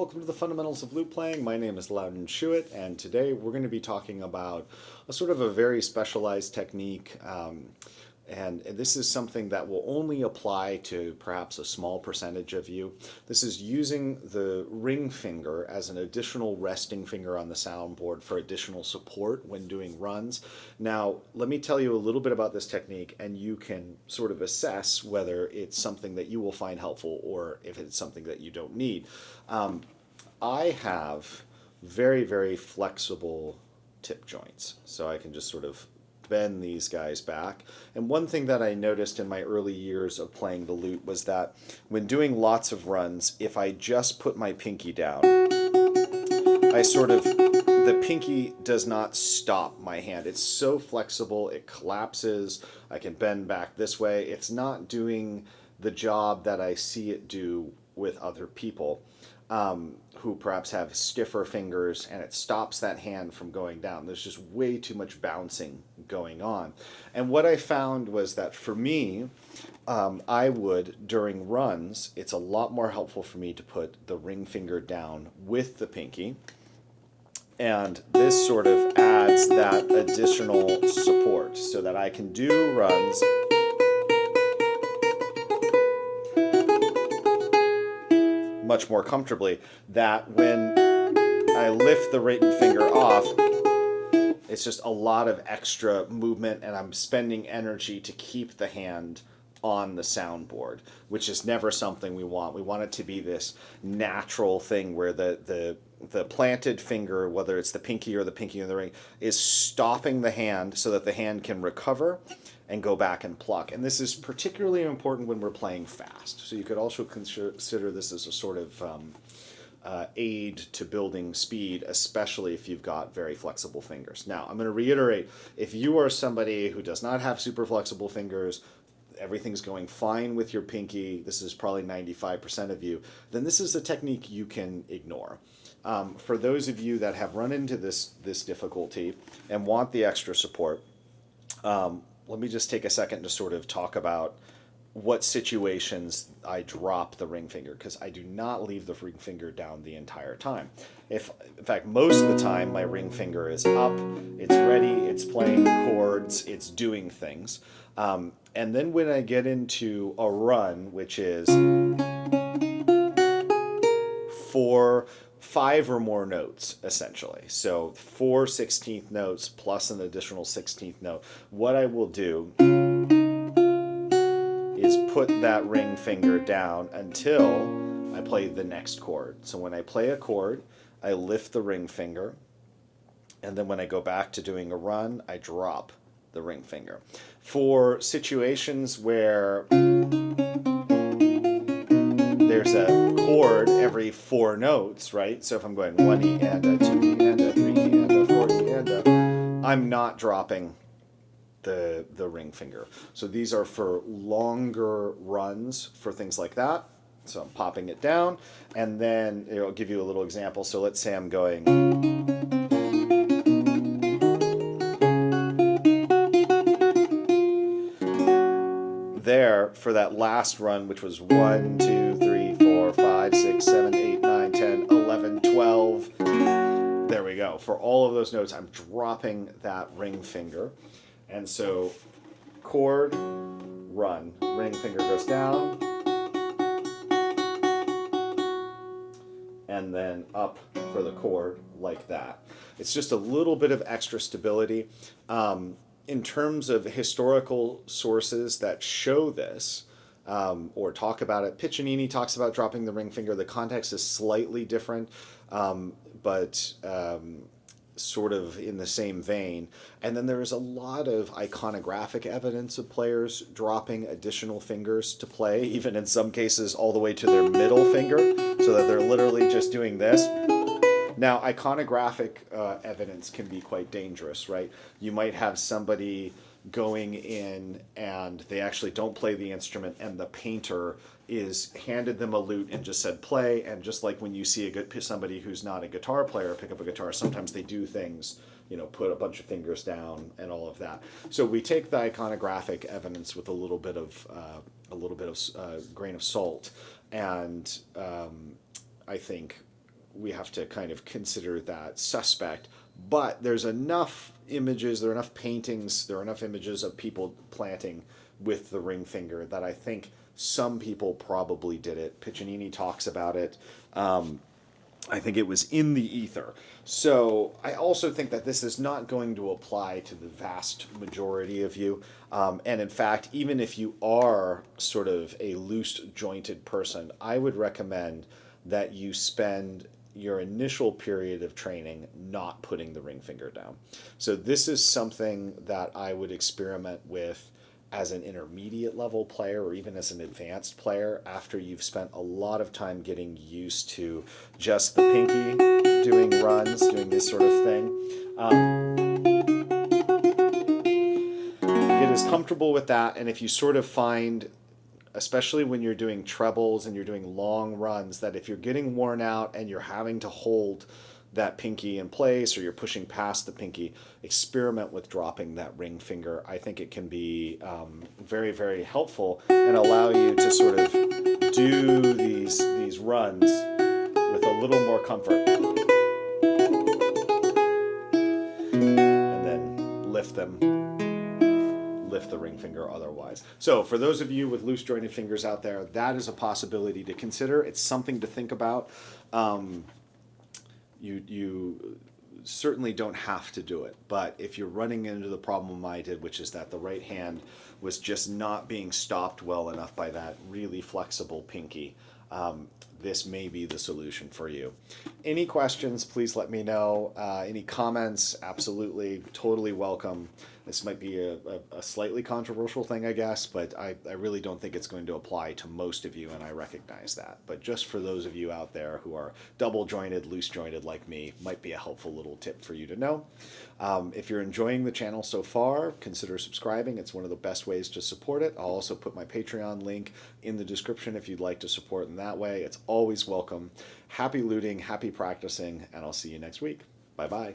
welcome to the Fundamentals of Lute Playing. My name is Laudon Schuett, and today we're going to be talking about a sort of a very specialized technique, and this is something that will only apply to perhaps a small percentage of you. This is using the ring finger as an additional resting finger on the soundboard for additional support when doing runs. Now, let me tell you a little bit about this technique, and you can sort of assess whether it's something that you will find helpful or if it's something that you don't need. I have very, very flexible tip joints, so I can just sort of bend these guys back. And one thing that I noticed in my early years of playing the lute was that when doing lots of runs, if I just put my pinky down, the pinky does not stop my hand. It's so flexible, it collapses, I can bend back this way. It's not doing the job that I see it do with other people who perhaps have stiffer fingers, and it stops that hand from going down. There's just way too much bouncing going on. And what I found was that for me, I would, during runs, it's a lot more helpful for me to put the ring finger down with the pinky. And this sort of adds that additional support so that I can do runs much more comfortably, that when I lift the ring finger off, it's just a lot of extra movement, and I'm spending energy to keep the hand on the soundboard, which is never something we want. We want it to be this natural thing where the planted finger, whether it's the pinky or the ring, is stopping the hand so that the hand can recover and go back and pluck. And this is particularly important when we're playing fast. So you could also consider this as a sort of aid to building speed, especially if you've got very flexible fingers. Now, I'm going to reiterate, if you are somebody who does not have super flexible fingers, everything's going fine with your pinky, this is probably 95% of you, then this is a technique you can ignore. For those of you that have run into this difficulty and want the extra support, let me just take a second to sort of talk about what situations I drop the ring finger, because I do not leave the ring finger down the entire time. In fact, most of the time my ring finger is up, it's ready, it's playing chords, it's doing things. And then when I get into a run, which is 5 or more notes, essentially. So 4 16th notes plus an additional 16th note. What I will do is put that ring finger down until I play the next chord. So when I play a chord, I lift the ring finger, and then when I go back to doing a run, I drop the ring finger. For situations where there's a chord every 4 notes, right? So if I'm going 1E and a 2E and a 3E and a 4E and a, I'm not dropping the ring finger. So these are for longer runs for things like that. So I'm popping it down, and then it'll give you a little example. So let's say I'm going there for that last run, which was 1, 2, 3, 4, 5, 6, 7, 8, 9, 10, 11, 12. There we go. For all of those notes, I'm dropping that ring finger. And so chord, run, ring finger goes down, and then up for the chord like that. It's just a little bit of extra stability. In terms of historical sources that show this or talk about it, Piccinini talks about dropping the ring finger. The context is slightly different, but sort of in the same vein. And then there is a lot of iconographic evidence of players dropping additional fingers to play, even in some cases all the way to their middle finger, so that they're literally just doing this. Now, iconographic evidence can be quite dangerous, right? You might have somebody going in and they actually don't play the instrument, and the painter is handed them a lute and just said play, and just like when you see somebody who's not a guitar player pick up a guitar, sometimes they do things, put a bunch of fingers down and all of that. So we take the iconographic evidence with a little bit of grain of salt, and I think we have to kind of consider that suspect. But there's enough images, there are enough paintings, there are enough images of people planting with the ring finger that I think some people probably did it. Piccinini talks about it. I think it was in the ether. So I also think that this is not going to apply to the vast majority of you. And in fact, even if you are sort of a loose jointed person, I would recommend that you spend your initial period of training not putting the ring finger down. So this is something that I would experiment with as an intermediate level player or even as an advanced player after you've spent a lot of time getting used to just the pinky doing runs, doing this sort of thing. Get as comfortable with that, and if you sort of find, especially when you're doing trebles and you're doing long runs, that if you're getting worn out and you're having to hold that pinky in place or you're pushing past the pinky, experiment with dropping that ring finger. I think it can be very, very helpful and allow you to sort of do these runs with a little more comfort. And then lift the ring finger otherwise. So for those of you with loose jointed fingers out there, that is a possibility to consider. It's something to think about. You certainly don't have to do it, but if you're running into the problem I did, which is that the right hand was just not being stopped well enough by that really flexible pinky, this may be the solution for you. Any questions, please let me know. Any comments, absolutely, totally welcome. This might be a slightly controversial thing, I guess, but I really don't think it's going to apply to most of you, and I recognize that. But just for those of you out there who are double-jointed, loose-jointed like me, might be a helpful little tip for you to know. If you're enjoying the channel so far, consider subscribing. It's one of the best ways to support it. I'll also put my Patreon link in the description if you'd like to support in that way. It's always welcome. Happy looting, happy practicing, and I'll see you next week. Bye-bye.